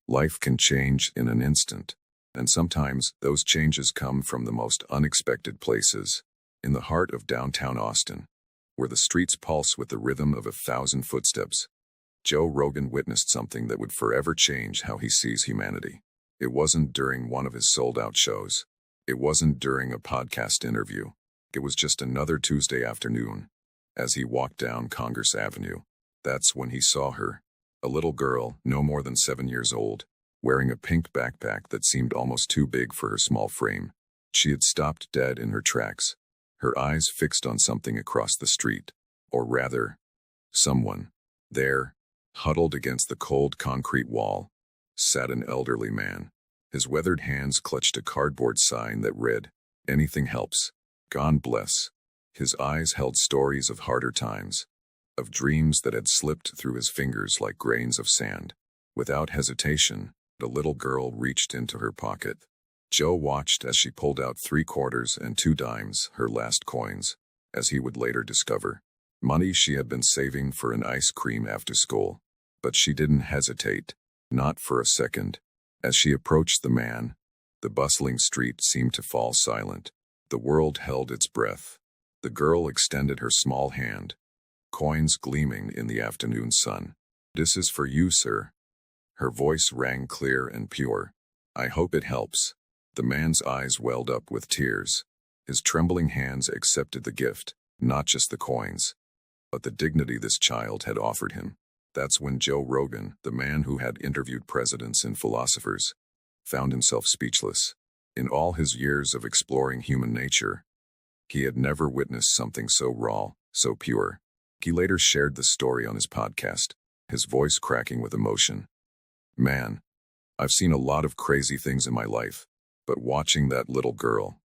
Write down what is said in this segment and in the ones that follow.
Life can change in an instant, and sometimes those changes come from the most unexpected places. In the heart of downtown Austin, where the streets pulse with the rhythm of 1,000 footsteps, Joe Rogan witnessed something that would forever change how he sees humanity. It wasn't during one of his sold-out shows. It wasn't during a podcast interview. It was just another Tuesday afternoon, as he walked down Congress Avenue. That's when he saw her, a little girl, no more than 7 years old, wearing a pink backpack that seemed almost too big for her small frame. She had stopped dead in her tracks, her eyes fixed on something across the street, or rather, someone. There, huddled against the cold concrete wall, sat an elderly man. His weathered hands clutched a cardboard sign that read, "Anything helps. God bless." His eyes held stories of harder times, of dreams that had slipped through his fingers like grains of sand. Without hesitation, the little girl reached into her pocket. Joe watched as she pulled out 3 quarters and 2 dimes, her last coins, as he would later discover. Money she had been saving for an ice cream after school. But she didn't hesitate, not for a second. As she approached the man, the bustling street seemed to fall silent. The world held its breath. The girl extended her small hand, coins gleaming in the afternoon sun. "This is for you, sir." Her voice rang clear and pure. "I hope it helps." The man's eyes welled up with tears. His trembling hands accepted the gift, not just the coins, but the dignity this child had offered him. That's when Joe Rogan, the man who had interviewed presidents and philosophers, found himself speechless. In all his years of exploring human nature, he had never witnessed something so raw, so pure. He later shared the story on his podcast, his voice cracking with emotion. "Man, I've seen a lot of crazy things in my life, but watching that little girl,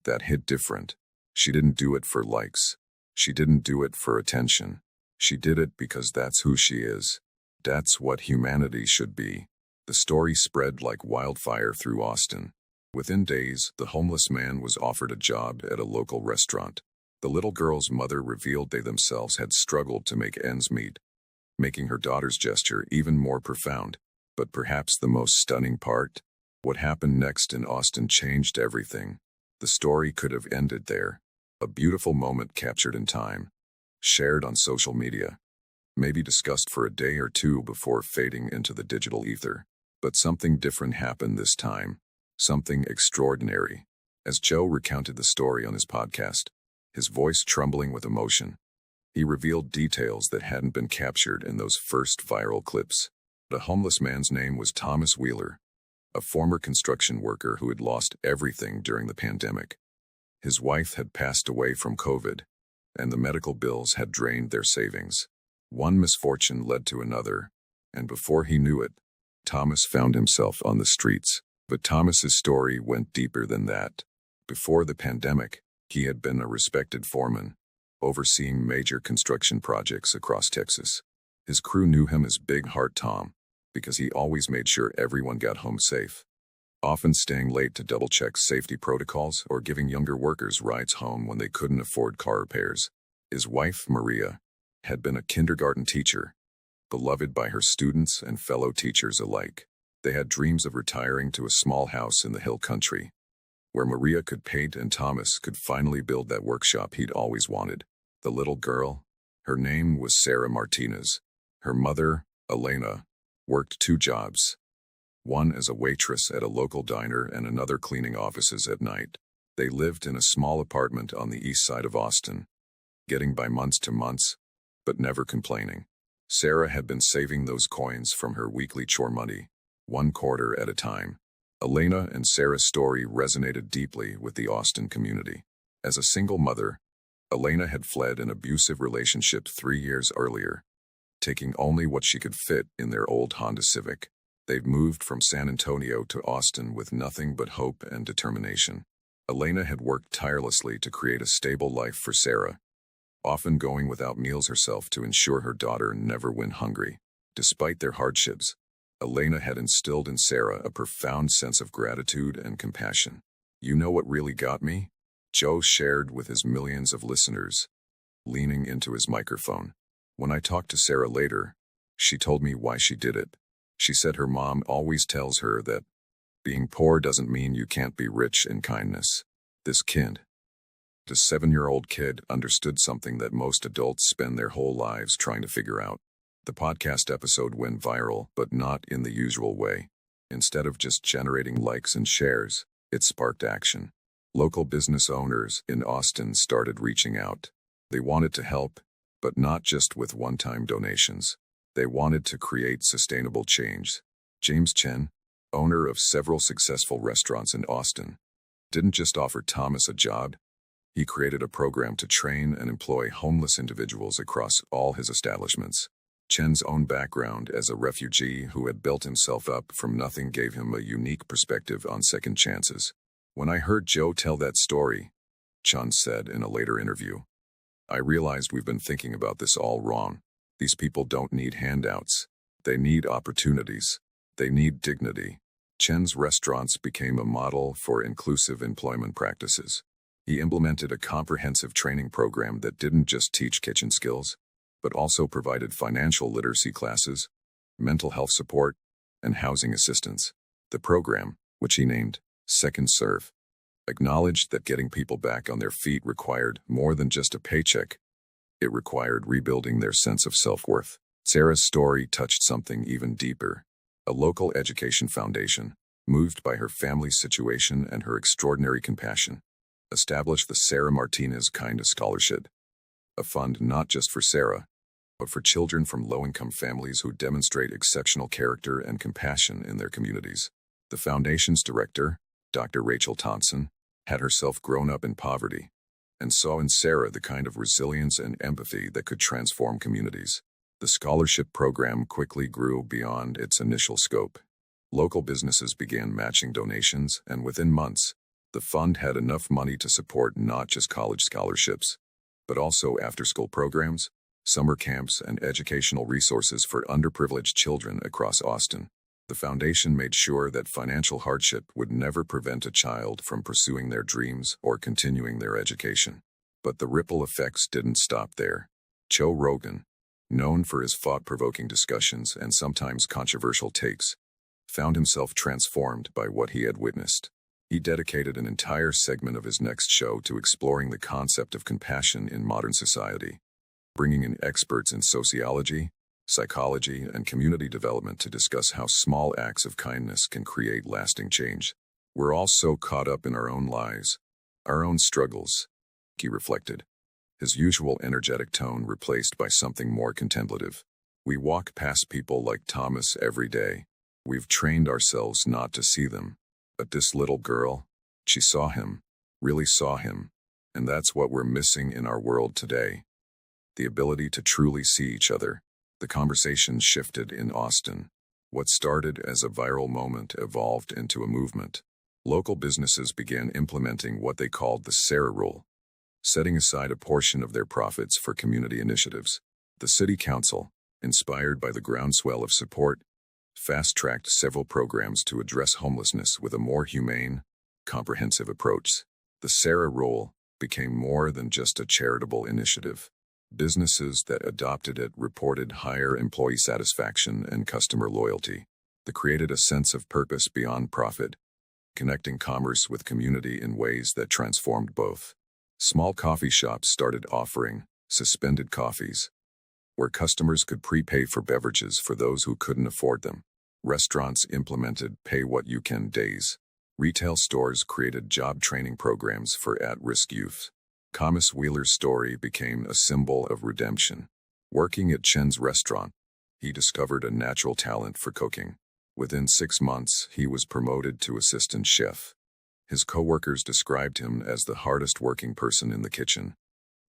that hit different. She didn't do it for likes. She didn't do it for attention. She did it because that's who she is. That's what humanity should be." The story spread like wildfire through Austin. Within days, the homeless man was offered a job at a local restaurant. The little girl's mother revealed they themselves had struggled to make ends meet, making her daughter's gesture even more profound. But perhaps the most stunning part, what happened next in Austin changed everything. The story could have ended there. A beautiful moment captured in time, shared on social media, maybe discussed for a day or two before fading into the digital ether. But something different happened this time, something extraordinary. As Joe recounted the story on his podcast, his voice trembling with emotion, he revealed details that hadn't been captured in those first viral clips. The homeless man's name was Thomas Wheeler, a former construction worker who had lost everything during the pandemic. His wife had passed away from COVID, and the medical bills had drained their savings. One misfortune led to another, and before he knew it, Thomas found himself on the streets. But Thomas's story went deeper than that. Before the pandemic, he had been a respected foreman, overseeing major construction projects across Texas. His crew knew him as Big Heart Tom, because he always made sure everyone got home safe, often staying late to double-check safety protocols or giving younger workers rides home when they couldn't afford car repairs. His wife, Maria, had been a kindergarten teacher, beloved by her students and fellow teachers alike. They had dreams of retiring to a small house in the hill country, where Maria could paint and Thomas could finally build that workshop he'd always wanted. The little girl, her name was Sarah Martinez. Her mother, Elena, worked 2 jobs, one as a waitress at a local diner and another cleaning offices at night. They lived in a small apartment on the east side of Austin, getting by months to months, but never complaining. Sarah had been saving those coins from her weekly chore money, 1 quarter at a time. Elena and Sarah's story resonated deeply with the Austin community. As a single mother, Elena had fled an abusive relationship 3 years earlier, taking only what she could fit in their old Honda Civic. They'd moved from San Antonio to Austin with nothing but hope and determination. Elena had worked tirelessly to create a stable life for Sarah, often going without meals herself to ensure her daughter never went hungry. Despite their hardships, Elena had instilled in Sarah a profound sense of gratitude and compassion. "You know what really got me?" Joe shared with his millions of listeners, leaning into his microphone. "When I talked to Sarah later, she told me why she did it. She said her mom always tells her that being poor doesn't mean you can't be rich in kindness. This kid, the 7-year-old kid, understood something that most adults spend their whole lives trying to figure out. The podcast episode went viral, but not in the usual way. Instead of just generating likes and shares, it sparked action. Local business owners in Austin started reaching out. They wanted to help, but not just with one-time donations. They wanted to create sustainable change. James Chen, owner of several successful restaurants in Austin, didn't just offer Thomas a job. He created a program to train and employ homeless individuals across all his establishments. Chen's own background as a refugee who had built himself up from nothing gave him a unique perspective on second chances. When I heard Joe tell that story, Chen said in a later interview, I realized we've been thinking about this all wrong. These people don't need handouts. They need opportunities. They need dignity. Chen's restaurants became a model for inclusive employment practices. He implemented a comprehensive training program that didn't just teach kitchen skills, but also provided financial literacy classes, mental health support, and housing assistance. The program, which he named Second Serve, acknowledged that getting people back on their feet required more than just a paycheck. It required rebuilding their sense of self-worth. Sarah's story touched something even deeper. A local education foundation, moved by her family's situation and her extraordinary compassion, established the Sarah Martinez Kindness Scholarship, a fund not just for Sarah, but for children from low-income families who demonstrate exceptional character and compassion in their communities. The foundation's director, Dr. Rachel Thompson, had herself grown up in poverty and saw in Sarah the kind of resilience and empathy that could transform communities. The scholarship program quickly grew beyond its initial scope. Local businesses began matching donations, and within months, the fund had enough money to support not just college scholarships, but also after-school programs, summer camps, and educational resources for underprivileged children across Austin. The foundation made sure that financial hardship would never prevent a child from pursuing their dreams or continuing their education. But the ripple effects didn't stop there. Joe Rogan, known for his thought-provoking discussions and sometimes controversial takes, found himself transformed by what he had witnessed. He dedicated an entire segment of his next show to exploring the concept of compassion in modern society, bringing in experts in sociology, psychology, and community development to discuss how small acts of kindness can create lasting change. We're all so caught up in our own lives, our own struggles, he reflected, his usual energetic tone replaced by something more contemplative. We walk past people like Thomas every day. We've trained ourselves not to see them. But this little girl, she saw him, really saw him, and that's what we're missing in our world today. The ability to truly see each other. The conversation shifted in Austin. What started as a viral moment evolved into a movement. Local businesses began implementing what they called the Sarah Rule, setting aside a portion of their profits for community initiatives. The city council, inspired by the groundswell of support, fast-tracked several programs to address homelessness with a more humane, comprehensive approach. The Sarah Rule became more than just a charitable initiative. Businesses that adopted it reported higher employee satisfaction and customer loyalty. It created a sense of purpose beyond profit, connecting commerce with community in ways that transformed both. Small coffee shops started offering suspended coffees, where customers could prepay for beverages for those who couldn't afford them. Restaurants implemented pay-what-you-can days. Retail stores created job training programs for at-risk youth. Thomas Wheeler's story became a symbol of redemption. Working at Chen's restaurant, he discovered a natural talent for cooking. Within 6 months, he was promoted to assistant chef. His coworkers described him as the hardest working person in the kitchen,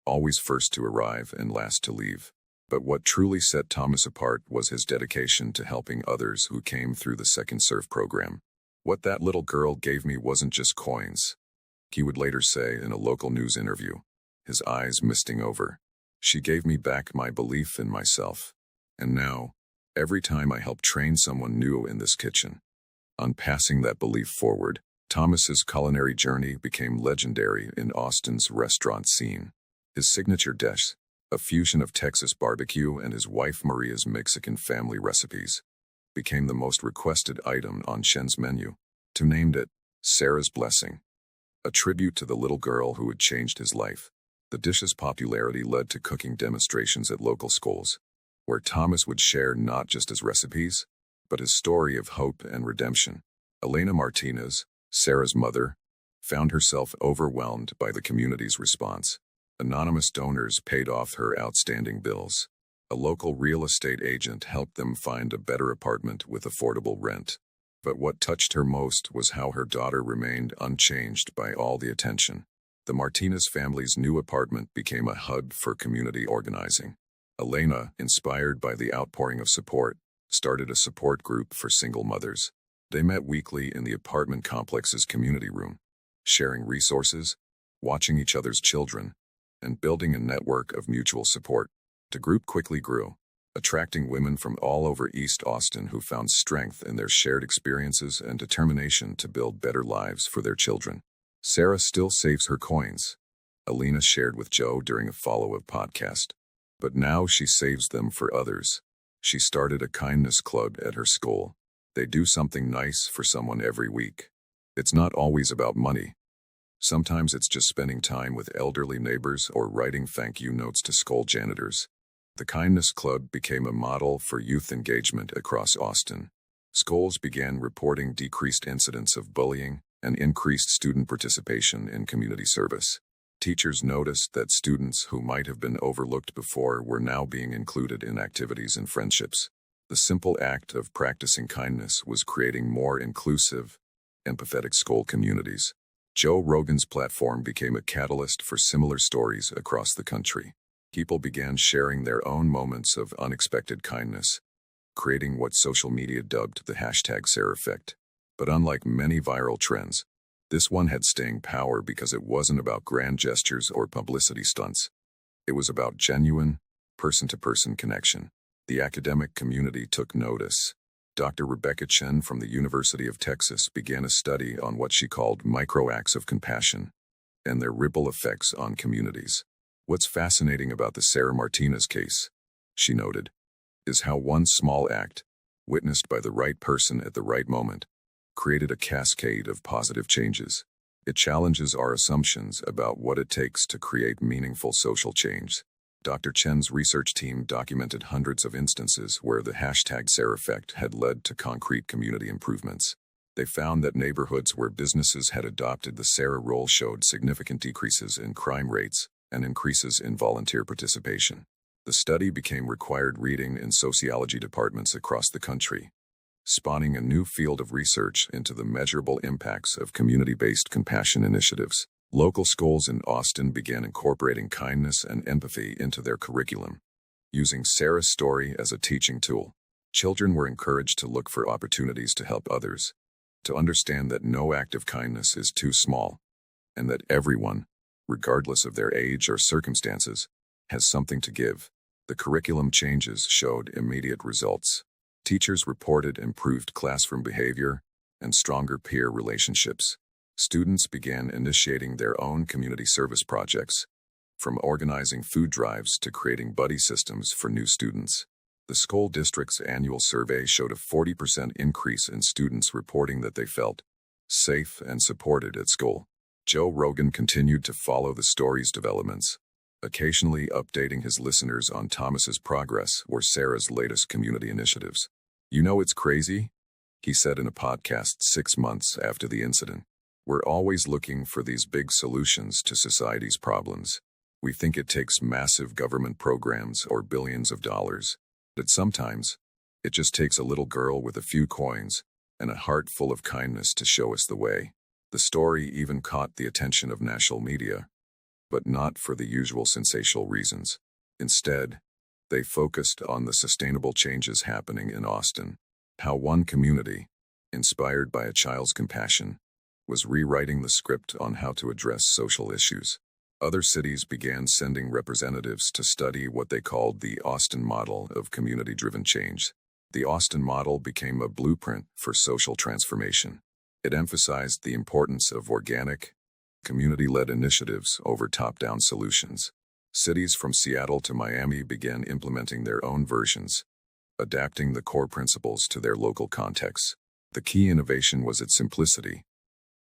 always first to arrive and last to leave. But what truly set Thomas apart was his dedication to helping others who came through the Second Serve program. What that little girl gave me wasn't just coins, he would later say in a local news interview, his eyes misting over. She gave me back my belief in myself. And now, every time I help train someone new in this kitchen, I'm passing that belief forward. Thomas's culinary journey became legendary in Austin's restaurant scene. His signature dish, a fusion of Texas barbecue and his wife Maria's Mexican family recipes, became the most requested item on Chen's menu. To named it Sarah's Blessing, a tribute to the little girl who had changed his life. The dish's popularity led to cooking demonstrations at local schools, where Thomas would share not just his recipes, but his story of hope and redemption. Elena Martinez, Sarah's mother, found herself overwhelmed by the community's response. Anonymous donors paid off her outstanding bills. A local real estate agent helped them find a better apartment with affordable rent. But what touched her most was how her daughter remained unchanged by all the attention. The Martinez family's new apartment became a hub for community organizing. Elena, inspired by the outpouring of support, started a support group for single mothers. They met weekly in the apartment complex's community room, sharing resources, watching each other's children, and building a network of mutual support. The group quickly grew, attracting women from all over East Austin who found strength in their shared experiences and determination to build better lives for their children. Sarah still saves her coins, Elena shared with Joe during a follow-up podcast. But now she saves them for others. She started a kindness club at her school. They do something nice for someone every week. It's not always about money. Sometimes it's just spending time with elderly neighbors or writing thank you notes to school janitors. The Kindness Club became a model for youth engagement across Austin. Schools began reporting decreased incidents of bullying and increased student participation in community service. Teachers noticed that students who might have been overlooked before were now being included in activities and friendships. The simple act of practicing kindness was creating more inclusive, empathetic school communities. Joe Rogan's platform became a catalyst for similar stories across the country. People began sharing their own moments of unexpected kindness, creating what social media dubbed the hashtag Sarah effect. But unlike many viral trends, this one had staying power because it wasn't about grand gestures or publicity stunts. It was about genuine, person-to-person connection. The academic community took notice. Dr. Rebecca Chen from the University of Texas began a study on what she called micro-acts of compassion and their ripple effects on communities. What's fascinating about the Sarah Martinez case, she noted, is how one small act, witnessed by the right person at the right moment, created a cascade of positive changes. It challenges our assumptions about what it takes to create meaningful social change. Dr. Chen's research team documented hundreds of instances where the hashtag Sarah effect had led to concrete community improvements. They found that neighborhoods where businesses had adopted the Sarah role showed significant decreases in crime rates and increases in volunteer participation. The study became required reading in sociology departments across the country, spawning a new field of research into the measurable impacts of community-based compassion initiatives. Local schools in Austin began incorporating kindness and empathy into their curriculum. Using Sarah's story as a teaching tool, children were encouraged to look for opportunities to help others, to understand that no act of kindness is too small, and that everyone, regardless of their age or circumstances, has something to give. The curriculum changes showed immediate results. Teachers reported improved classroom behavior and stronger peer relationships. Students began initiating their own community service projects, from organizing food drives to creating buddy systems for new students. The school district's annual survey showed a 40% increase in students reporting that they felt safe and supported at school. Joe Rogan continued to follow the story's developments, occasionally updating his listeners on Thomas's progress or Sarah's latest community initiatives. "You know it's crazy?" he said in a podcast 6 months after the incident. "We're always looking for these big solutions to society's problems. We think it takes massive government programs or billions of dollars. But sometimes, it just takes a little girl with a few coins and a heart full of kindness to show us the way." The story even caught the attention of national media, but not for the usual sensational reasons. Instead, they focused on the sustainable changes happening in Austin, how one community, inspired by a child's compassion, was rewriting the script on how to address social issues. Other cities began sending representatives to study what they called the Austin model of community-driven change. The Austin model became a blueprint for social transformation. It emphasized the importance of organic, community-led initiatives over top-down solutions. Cities from Seattle to Miami began implementing their own versions, adapting the core principles to their local contexts. The key innovation was its simplicity.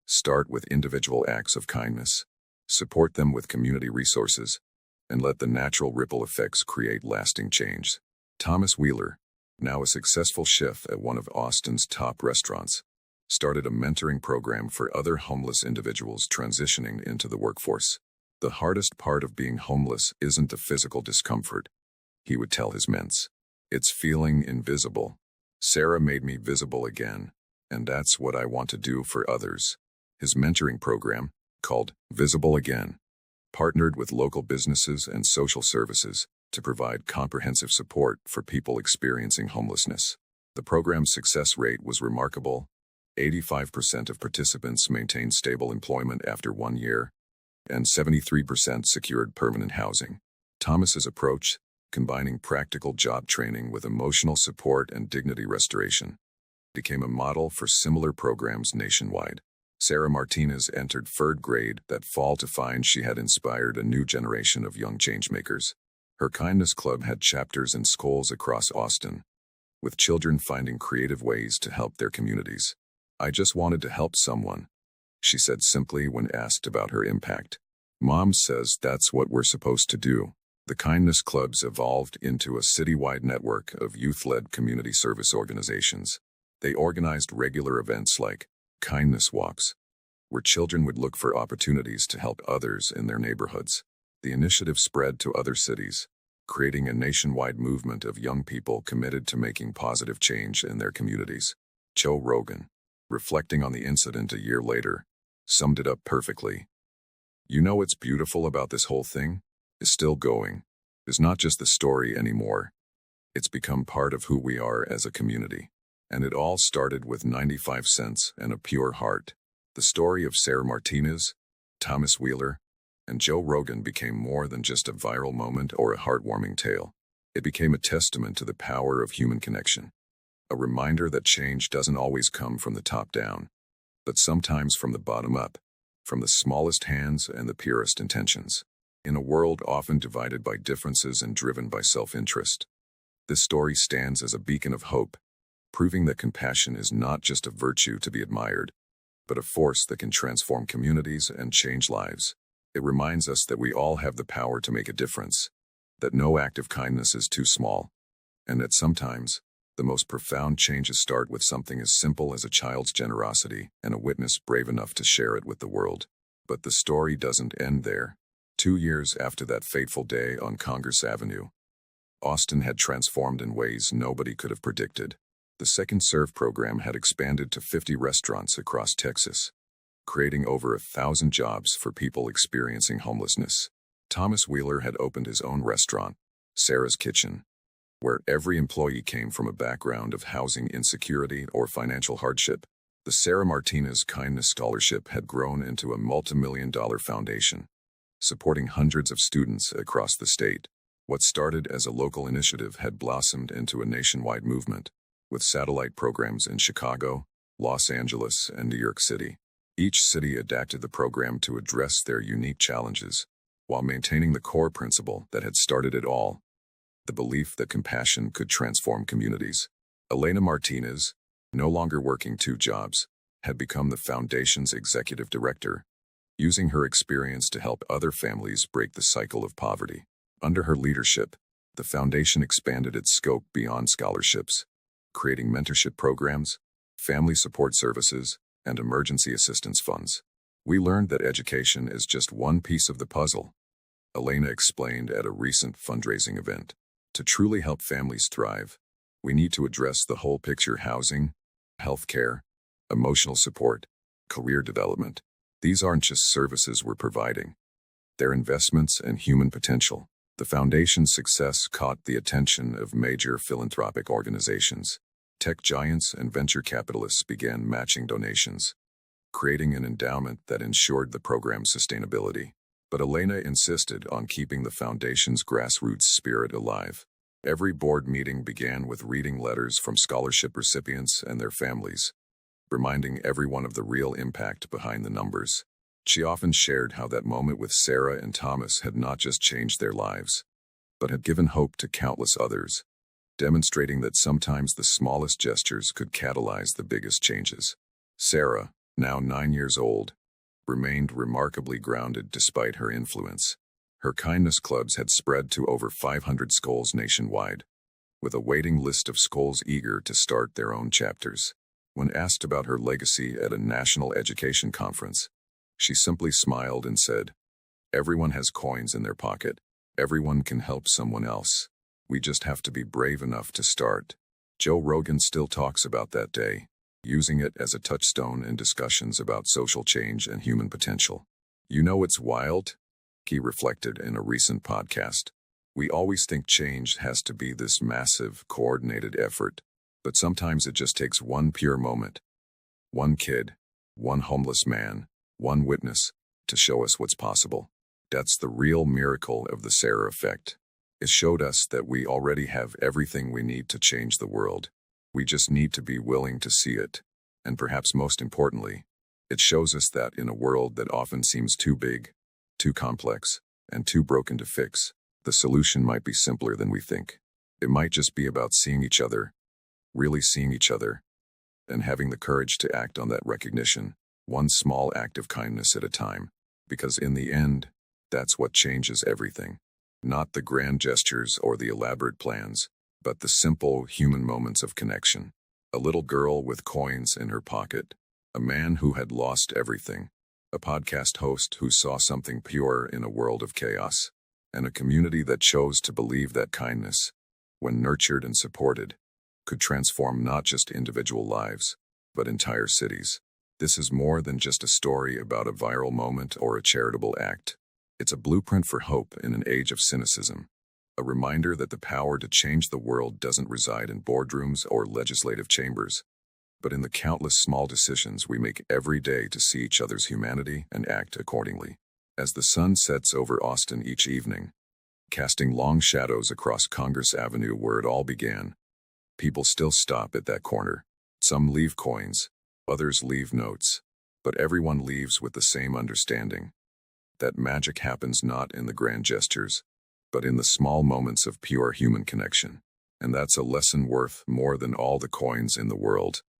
Start with individual acts of kindness, support them with community resources, and let the natural ripple effects create lasting change. Thomas Wheeler, now a successful chef at one of Austin's top restaurants, started a mentoring program for other homeless individuals transitioning into the workforce. The hardest part of being homeless isn't the physical discomfort, he would tell his mates. It's feeling invisible. Sarah made me visible again, and that's what I want to do for others. His mentoring program, called Visible Again, partnered with local businesses and social services to provide comprehensive support for people experiencing homelessness. The program's success rate was remarkable. 85% of participants maintained stable employment after 1 year, and 73% secured permanent housing. Thomas's approach, combining practical job training with emotional support and dignity restoration, became a model for similar programs nationwide. Sarah Martinez entered 3rd grade that fall to find she had inspired a new generation of young changemakers. Her kindness club had chapters in schools across Austin, with children finding creative ways to help their communities. I just wanted to help someone, she said simply when asked about her impact. Mom says that's what we're supposed to do. The kindness clubs evolved into a citywide network of youth-led community service organizations. They organized regular events like kindness walks, where children would look for opportunities to help others in their neighborhoods. The initiative spread to other cities, creating a nationwide movement of young people committed to making positive change in their communities. Joe Rogan, reflecting on the incident a year later, summed it up perfectly. You know what's beautiful about this whole thing? Is still going. It's not just the story anymore. It's become part of who we are as a community. And it all started with 95 cents and a pure heart. The story of Sarah Martinez, Thomas Wheeler, and Joe Rogan became more than just a viral moment or a heartwarming tale. It became a testament to the power of human connection. A reminder that change doesn't always come from the top down, but sometimes from the bottom up, from the smallest hands and the purest intentions. In a world often divided by differences and driven by self-interest, this story stands as a beacon of hope, proving that compassion is not just a virtue to be admired, but a force that can transform communities and change lives. It reminds us that we all have the power to make a difference, that no act of kindness is too small, and that sometimes, the most profound changes start with something as simple as a child's generosity and a witness brave enough to share it with the world. But the story doesn't end there. 2 years after that fateful day on Congress Avenue, Austin had transformed in ways nobody could have predicted. The Second Serve program had expanded to 50 restaurants across Texas, creating over 1,000 jobs for people experiencing homelessness. Thomas Wheeler had opened his own restaurant, Sarah's Kitchen, where every employee came from a background of housing insecurity or financial hardship. The Sarah Martinez Kindness Scholarship had grown into a multi-million-dollar foundation, supporting hundreds of students across the state. What started as a local initiative had blossomed into a nationwide movement, with satellite programs in Chicago, Los Angeles, and New York City. Each city adapted the program to address their unique challenges, while maintaining the core principle that had started it all: the belief that compassion could transform communities. Elena Martinez, no longer working 2 jobs, had become the foundation's executive director, using her experience to help other families break the cycle of poverty. Under her leadership, the foundation expanded its scope beyond scholarships, creating mentorship programs, family support services, and emergency assistance funds. We learned that education is just one piece of the puzzle, Elena explained at a recent fundraising event. To truly help families thrive, we need to address the whole picture: housing, healthcare, emotional support, career development. These aren't just services we're providing. They're investments in human potential. The foundation's success caught the attention of major philanthropic organizations. Tech giants and venture capitalists began matching donations, creating an endowment that ensured the program's sustainability. But Elena insisted on keeping the foundation's grassroots spirit alive. Every board meeting began with reading letters from scholarship recipients and their families, reminding everyone of the real impact behind the numbers. She often shared how that moment with Sarah and Thomas had not just changed their lives, but had given hope to countless others. demonstrating that sometimes the smallest gestures could catalyze the biggest changes. Sarah, now 9 years old, remained remarkably grounded despite her influence. Her kindness clubs had spread to over 500 schools nationwide, with a waiting list of schools eager to start their own chapters. When asked about her legacy at a national education conference, she simply smiled and said, "Everyone has coins in their pocket. Everyone can help someone else. We just have to be brave enough to start." Joe Rogan still talks about that day, using it as a touchstone in discussions about social change and human potential. "You know it's wild?" he reflected in a recent podcast. "We always think change has to be this massive, coordinated effort, but sometimes it just takes one pure moment. One kid, one homeless man, one witness, to show us what's possible. That's the real miracle of the Sarah effect. It showed us that we already have everything we need to change the world. We just need to be willing to see it. And perhaps most importantly, it shows us that in a world that often seems too big, too complex, and too broken to fix, the solution might be simpler than we think. It might just be about seeing each other, really seeing each other, and having the courage to act on that recognition, one small act of kindness at a time. Because in the end, that's what changes everything. Not the grand gestures or the elaborate plans, but the simple human moments of connection. A little girl with coins in her pocket, a man who had lost everything, a podcast host who saw something pure in a world of chaos, and a community that chose to believe that kindness, when nurtured and supported, could transform not just individual lives, but entire cities. This is more than just a story about a viral moment or a charitable act. It's a blueprint for hope in an age of cynicism, a reminder that the power to change the world doesn't reside in boardrooms or legislative chambers, but in the countless small decisions we make every day to see each other's humanity and act accordingly. As the sun sets over Austin each evening, casting long shadows across Congress Avenue where it all began, people still stop at that corner. Some leave coins, others leave notes, but everyone leaves with the same understanding. That magic happens not in the grand gestures, but in the small moments of pure human connection. And that's a lesson worth more than all the coins in the world.